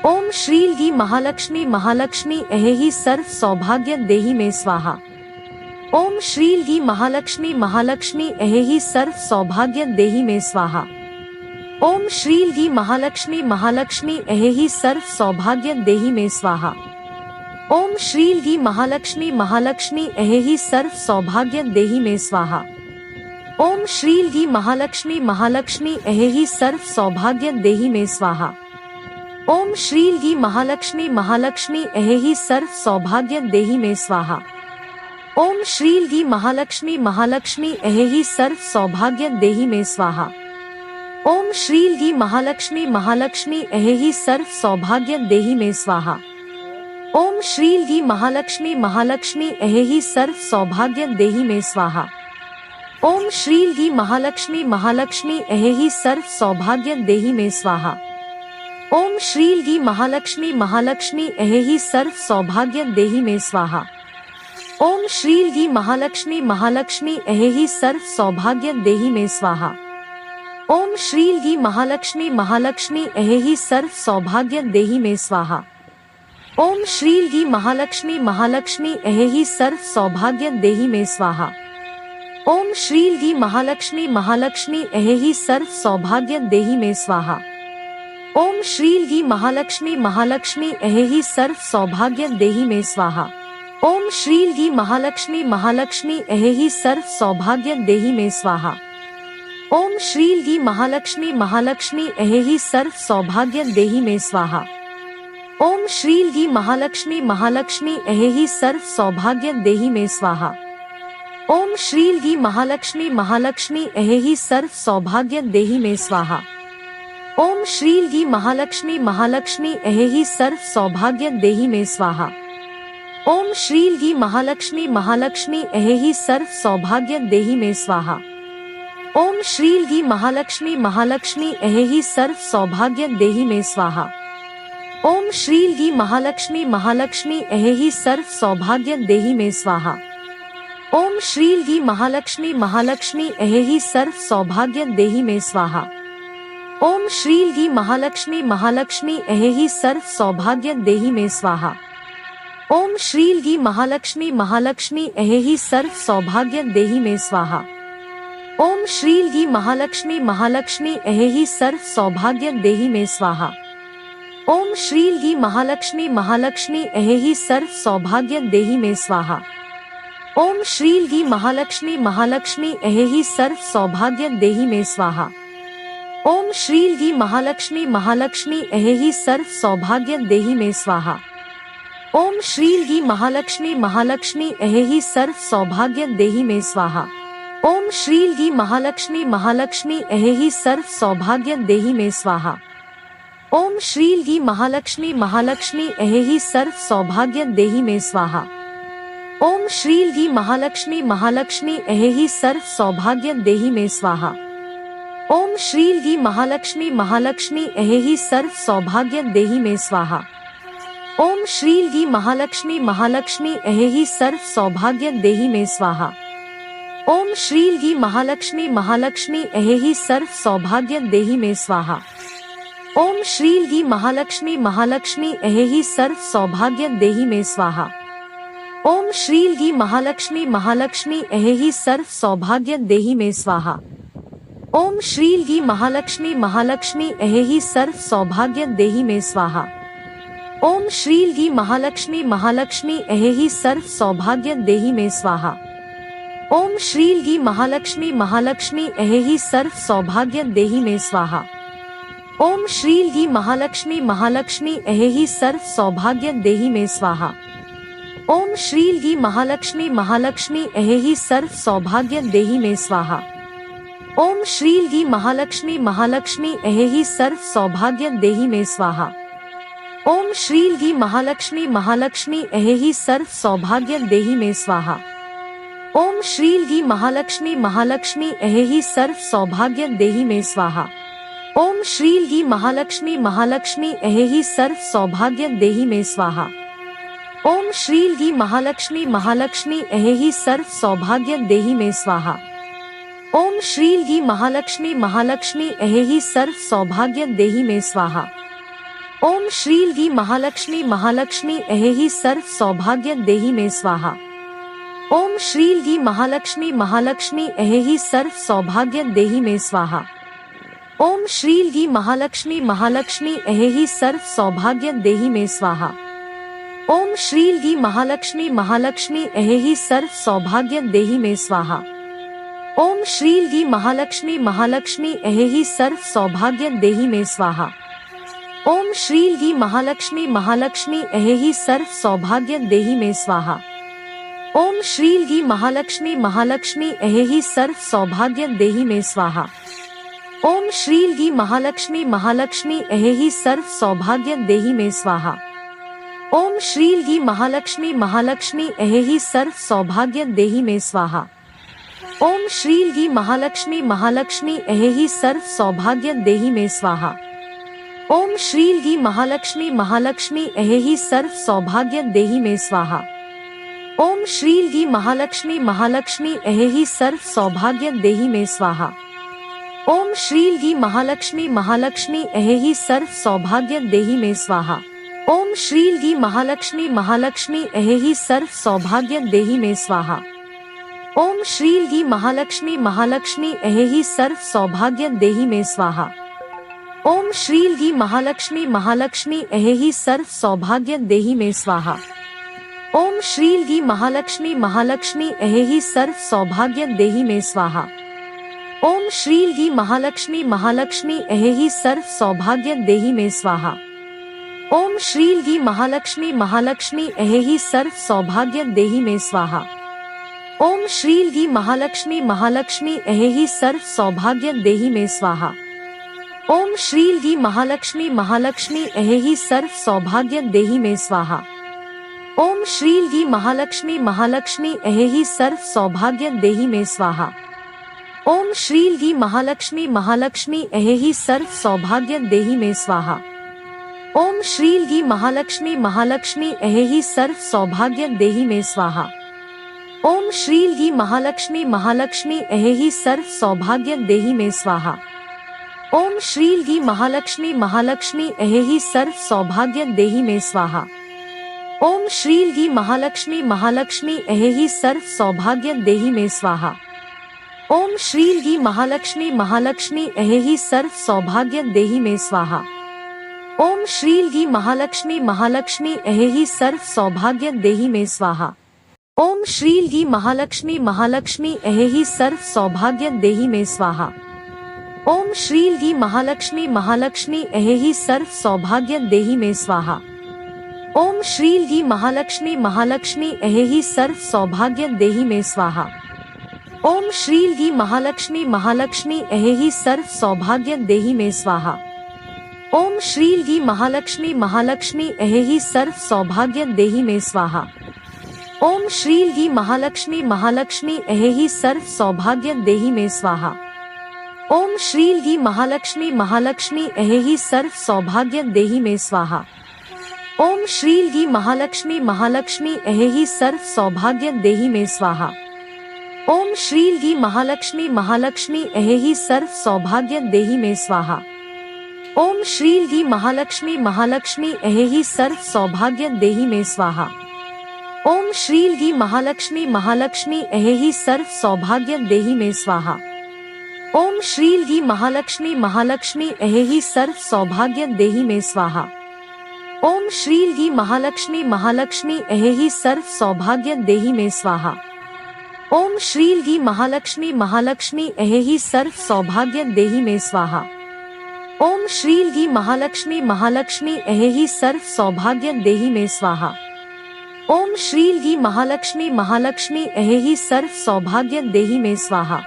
ओम श्रील गी महालक्ष्मी महालक्ष्मी ऐहि सर्व सौभाग्य देहि मे स्वाहा। ओम श्रील गी महालक्ष्मी महालक्ष्मी ऐहि सर्व सौभाग्य देहि मे स्वाहा। ओम श्रील गी महालक्ष्मी महालक्ष्मी ऐहि सर्व सौभाग्य देहि मे स्वाहा। ओम श्रील गी महालक्ष्मी महालक्ष्मी ऐहि सर्व सौभाग्य देहि मे स्वाहा। ओम श्रील गी महालक्ष्मी महालक्ष्मी ऐहि सर्व सौभाग्य देहि मे स्वाहा। ओम श्रील गी महालक्ष्मी महालक्ष्मी ऐहि सर्व सौभाग्य देहि मे स्वाहा। ओम श्रील गी महालक्ष्मी महालक्ष्मी ऐहि सर्व सौभाग्य देहि मे स्वाहा। ओम श्रील गी महालक्ष्मी महालक्ष्मी ऐहि सर्व सौभाग्य देहि मे स्वाहा। ओम श्रील गी महालक्ष्मी महालक्ष्मी ऐहि सर्व सौभाग्य देहि मे स्वाहा। ओम श्रील गी महालक्ष्मी महालक्ष्मी ऐहि सर्व सौभाग्य देहि मे स्वाहा। ओम श्रील गी महालक्ष्मी महालक्ष्मी ऐहि सर्व सौभाग्य देहि मे स्वाहा। ओम श्रील गी महालक्ष्मी महालक्ष्मी ऐहि सर्व सौभाग्य देहि मे स्वाहा। ओम श्रील गी महालक्ष्मी महालक्ष्मी ऐहि सर्व सौभाग्य देहि मे स्वाहा। ओम श्रील गी महालक्ष्मी महालक्ष्मी ऐहि सर्व सौभाग्य देहि मे स्वाहा। ओम श्रील गी महालक्ष्मी महालक्ष्मी ऐहि सर्व सौभाग्य देहि मे स्वाहा। ओम श्रील गी महालक्ष्मी महालक्ष्मी ऐहि सर्व सौभाग्य देहि मे स्वाहा। ओम श्रील गी महालक्ष्मी महालक्ष्मी ऐहि सर्व सौभाग्य देहि मे स्वाहा। ओम श्रील गी महालक्ष्मी महालक्ष्मी ऐहि सर्व सौभाग्य देहि मे स्वाहा। ओम श्रील गी महालक्ष्मी महालक्ष्मी ऐहि सर्व सौभाग्य देहि मे स्वाहा। ओम श्रील गी महालक्ष्मी महालक्ष्मी ऐहि सर्व सौभाग्य देहि मे स्वाहा। ओम श्रील गी महालक्ष्मी महालक्ष्मी ऐहि सर्व सौभाग्य देहि मे स्वाहा। ओम श्रील गी महालक्ष्मी महालक्ष्मी ऐहि सर्व सौभाग्य देहि मे स्वाहा। ओम श्रील गी महालक्ष्मी महालक्ष्मी ऐहि सर्व सौभाग्य देहि मे स्वाहा। ओम श्रील गी महालक्ष्मी महालक्ष्मी ऐहि सर्व सौभाग्य देहि मे स्वाहा। ओम श्रील गी महालक्ष्मी महालक्ष्मी ऐहि सर्व सौभाग्य देहि मे स्वाहा। ओम श्रील गी महालक्ष्मी महालक्ष्मी ऐहि सर्व सौभाग्य देहि मे स्वाहा। ओम श्रील गी महालक्ष्मी महालक्ष्मी ऐहि सर्व सौभाग्य देहि मे स्वाहा। ओम श्रील गी महालक्ष्मी महालक्ष्मी ऐहि सर्व सौभाग्य देहि मे स्वाहा। ओम श्रील गी महालक्ष्मी महालक्ष्मी ऐहि सर्व सौभाग्य देहि मे स्वाहा। ओम श्रील गी महालक्ष्मी महालक्ष्मी ऐहि सर्व सौभाग्य देहि मे स्वाहा। ओम श्रील गी महालक्ष्मी महालक्ष्मी ऐहि सर्व सौभाग्य देहि मे स्वाहा। ओम श्रील गी महालक्ष्मी महालक्ष्मी ऐहि सर्व सौभाग्य देहि मे स्वाहा। ओम श्रील गी महालक्ष्मी महालक्ष्मी ऐहि सर्व सौभाग्य देहि मे स्वाहा। ओम श्रील गी महालक्ष्मी महालक्ष्मी ऐहि सर्व सौभाग्य देहि मे स्वाहा। ओम श्रील गी महालक्ष्मी महालक्ष्मी ऐहि सर्व सौभाग्य देहि मे स्वाहा। ओम श्रील गी महालक्ष्मी महालक्ष्मी ऐहि सर्व सौभाग्य देहि मे स्वाहा। ओम श्रील गी महालक्ष्मी महालक्ष्मी ऐहि सर्व सौभाग्य देहि मे स्वाहा। ओम श्रील गी महालक्ष्मी महालक्ष्मी ऐहि सर्व सौभाग्य देहि मे स्वाहा। ओम श्रील गी महालक्ष्मी महालक्ष्मी ऐहि सर्व सौभाग्य देहि मे स्वाहा। ओम श्रील गी महालक्ष्मी महालक्ष्मी ऐहि सर्व सौभाग्य देहि मे स्वाहा। ओम श्रील गी महालक्ष्मी महालक्ष्मी ऐहि सर्व सौभाग्य देहि मे स्वाहा। ओम श्रील गी महालक्ष्मी महालक्ष्मी ऐहि सर्व सौभाग्य देहि मे स्वाहा। ओम श्रील गी महालक्ष्मी महालक्ष्मी ऐहि सर्व सौभाग्य देहि मे स्वाहा। ओम श्रील गी महालक्ष्मी महालक्ष्मी ऐहि सर्व सौभाग्य देहि मे स्वाहा। ओम श्रील गी महालक्ष्मी महालक्ष्मी ऐहि सर्व सौभाग्य देहि मे स्वाहा। ओम श्रील गी महालक्ष्मी महालक्ष्मी ऐहि सर्व सौभाग्य देहि मे स्वाहा। ओम श्रील गी महालक्ष्मी महालक्ष्मी ऐहि सर्व सौभाग्य देहि मे स्वाहा। ओम श्रील गी महालक्ष्मी महालक्ष्मी ऐहि सर्व सौभाग्य देहि मे स्वाहा। ओम श्रील गी महालक्ष्मी महालक्ष्मी ऐहि सर्व सौभाग्य देहि मे स्वाहा। ओम श्रील गी महालक्ष्मी महालक्ष्मी ऐहि सर्व सौभाग्य देहि मे स्वाहा। ओम श्रील गी महालक्ष्मी महालक्ष्मी ऐहि सर्व सौभाग्य देहि मे स्वाहा। ओम श्रील गी महालक्ष्मी महालक्ष्मी ऐहि सर्व सौभाग्य देहि मे स्वाहा। ओम श्रील गी महालक्ष्मी महालक्ष्मी ऐहि सर्व सौभाग्य देहि मे स्वाहा। ओम श्रील गी महालक्ष्मी महालक्ष्मी ऐहि सर्व सौभाग्य देहि मे स्वाहा। ओम श्रील गी महालक्ष्मी महालक्ष्मी ऐहि सर्व सौभाग्य देहि मे स्वाहा। ओम श्रील गी महालक्ष्मी महालक्ष्मी ऐहि सर्व सौभाग्य देहि मे स्वाहा। ओम श्रील गी महालक्ष्मी महालक्ष्मी ऐहि सर्व सौभाग्य देहि मे स्वाहा। ओम श्रील गी महालक्ष्मी महालक्ष्मी ऐहि सर्व सौभाग्य देहि मे स्वाहा। ओम श्रील गी महालक्ष्मी महालक्ष्मी ऐहि सर्व सौभाग्य देहि मे स्वाहा। ओम श्रील गी महालक्ष्मी महालक्ष्मी ऐहि सर्व सौभाग्य देहि मे स्वाहा। ओम श्रील गी महालक्ष्मी महालक्ष्मी ऐहि सर्व सौभाग्य देहि मे स्वाहा। ओम श्रील गी महालक्ष्मी महालक्ष्मी ऐहि सर्व सौभाग्य देहि मे स्वाहा। ओम श्रील गी महालक्ष्मी महालक्ष्मी ऐहि सर्व सौभाग्य देहि मे स्वाहा। ओम श्रील गी महालक्ष्मी महालक्ष्मी ऐहि सर्व सौभाग्य देहि मे स्वाहा। ओम श्रील गी महालक्ष्मी महालक्ष्मी ऐहि सर्व सौभाग्य देहि मे स्वाहा। ओम श्रील गी महालक्ष्मी महालक्ष्मी ऐहि सर्व सौभाग्य देहि मे स्वाहा। ओम श्रील गी महालक्ष्मी महालक्ष्मी ऐहि सर्व सौभाग्य देहि मे स्वाहा। ओम श्रील गी महालक्ष्मी महालक्ष्मी ऐहि सर्व सौभाग्य देहि मे स्वाहा। ओम श्रील गी महालक्ष्मी महालक्ष्मी ऐहि सर्व सौभाग्य देहि मे स्वाहा। ओम श्रील गी महालक्ष्मी महालक्ष्मी ऐहि सर्व सौभाग्य देहि मे स्वाहा। ओम श्रील गी महालक्ष्मी महालक्ष्मी ऐहि सर्व सौभाग्य देहि मे स्वाहा। ओम श्रील गी महालक्ष्मी महालक्ष्मी ऐहि सर्व सौभाग्य देहि मे स्वाहा। ओम श्रील गी महालक्ष्मी महालक्ष्मी ऐहि सर्व सौभाग्य देहि मे स्वाहा। ओम श्रील गी महालक्ष्मी महालक्ष्मी ऐहि सर्व सौभाग्य देहि मे स्वाहा। ओम श्रील गी महालक्ष्मी महालक्ष्मी ऐहि सर्व सौभाग्य देहि मे स्वाहा। ओम श्रील गी महालक्ष्मी महालक्ष्मी ऐहि सर्व सौभाग्य देहि मे स्वाहा। ओम श्रील गी महालक्ष्मी महालक्ष्मी ऐहि सर्व सौभाग्य देहि मे स्वाहा। ओम श्रील गी महालक्ष्मी महालक्ष्मी ऐहि सर्व सौभाग्य देहि मे स्वाहा। ओम श्रील गी महालक्ष्मी महालक्ष्मी ऐहि सर्व सौभाग्य देहि मे स्वाहा। ओम श्रील गी महालक्ष्मी महालक्ष्मी ऐहि सर्व सौभाग्य देहि मे स्वाहा। ओम श्रील गी महालक्ष्मी महालक्ष्मी ऐहि सर्व सौभाग्य देहि मे स्वाहा। ओम श्रील गी महालक्ष्मी महालक्ष्मी ऐहि सर्व सौभाग्य देहि मे स्वाहा। ओम श्रील गी महालक्ष्मी महालक्ष्मी ऐहि सर्व सौभाग्य देहि मे स्वाहा। ओम श्रील गी महालक्ष्मी महालक्ष्मी ऐहि सर्व सौभाग्य देहि मे स्वाहा। ओम श्रील गी महालक्ष्मी महालक्ष्मी ऐहि सर्व सौभाग्य देहि मे स्वाहा। ओम श्रील गी महालक्ष्मी महालक्ष्मी ऐहि सर्व सौभाग्य देहि मे स्वाहा। ओम श्रील गी महालक्ष्मी महालक्ष्मी ऐहि सर्व सौभाग्य देहि मे स्वाहा। ओम श्रील गी महालक्ष्मी महालक्ष्मी ऐहि सर्व सौभाग्य देहि मे स्वाहा। ओम श्रील गी महालक्ष्मी महालक्ष्मी ऐहि सर्व सौभाग्य देहि मे स्वाहा। ओम श्रील गी महालक्ष्मी महालक्ष्मी ऐहि सर्व सौभाग्य देहि मे स्वाहा। ओम श्रील गी महालक्ष्मी महालक्ष्मी ऐहि सर्व सौभाग्य देहि मे स्वाहा। ओम श्रील गी महालक्ष्मी महालक्ष्मी ऐहि सर्व सौभाग्य देहि मे स्वाहा। ओम श्रील गी महालक्ष्मी महालक्ष्मी ऐहि सर्व सौभाग्य देहि मे स्वाहा। ओम श्रील गी महालक्ष्मी महालक्ष्मी ऐहि सर्व सौभाग्य देहि मे स्वाहा। ओम श्रील गी महालक्ष्मी महालक्ष्मी ऐहि सर्व सौभाग्य देहि मे स्वाहा। ओम श्रील गी महालक्ष्मी महालक्ष्मी ऐहि सर्व सौभाग्य देहि मे स्वाहा।